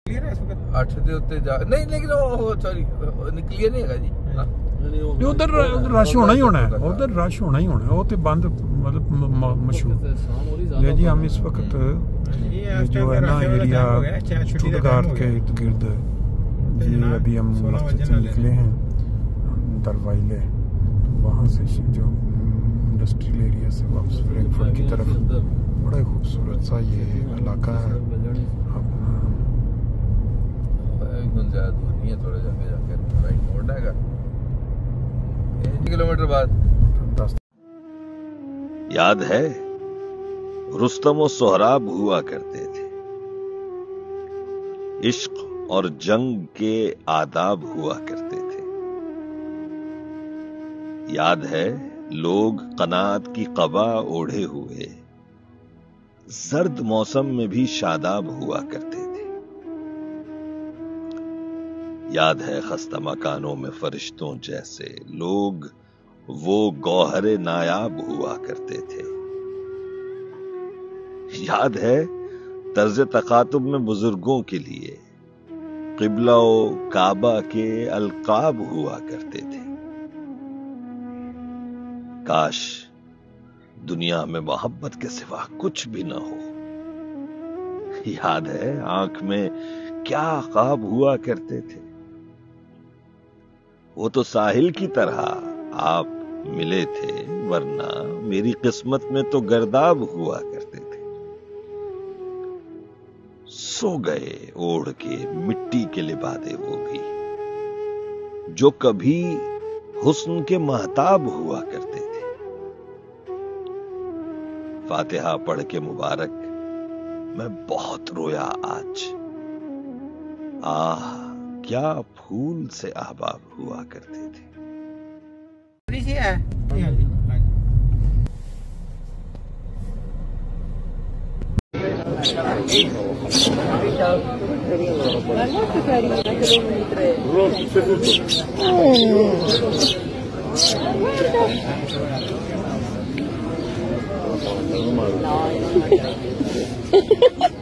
8 ਦੇ ਉੱਤੇ ਜਾ ਨਹੀਂ, ਲੇਕਿਨ ਉਹ ਸੌਰੀ ਕਲੀਅਰ ਨਹੀਂ ਹੈਗਾ ਜੀ। ਉਧਰ रश होना ही होना है, उधर रश होना ही होना है, वो तो बंद मतलब मशहूर ले जी। हम इस वक्त जो है ना एरिया स्टुटगार्ट के इर्द गिर्द जी, अभी हम मस्जिद से निकले हैं दरवाइले, वहाँ से जो इंडस्ट्रियल एरिया से वापस फ्रैंकफर्ट की तरफ। बड़ा ही खूबसूरत सा ये इलाका है अपना। ज़्यादा दूर नहीं है, थोड़ा जाके राइट मोड़ आएगा 1 किलोमीटर बाद। याद है रुस्तम और सोहराब हुआ करते थे, इश्क और जंग के आदाब हुआ करते थे। याद है लोग कनात की कबा ओढ़े हुए सर्द मौसम में भी शादाब हुआ करते थे। याद है खस्ता मकानों में फरिश्तों जैसे लोग वो गौहरे नायाब हुआ करते थे। याद है तर्ज तकातुब में बुजुर्गों के लिए क़िबला व काबा के अलकाब हुआ करते थे। काश दुनिया में मोहब्बत के सिवा कुछ भी न हो। याद है आंख में क्या ख्वाब हुआ करते थे। वो तो साहिल की तरह आप मिले थे, वरना मेरी किस्मत में तो गर्दाब हुआ करते थे। सो गए ओढ़ के मिट्टी के लिबादे वो भी जो कभी हुस्न के महताब हुआ करते थे। फातिहा पढ़ के मुबारक मैं बहुत रोया आज। आह क्या फूल से ahbab हुआ करते थे। No.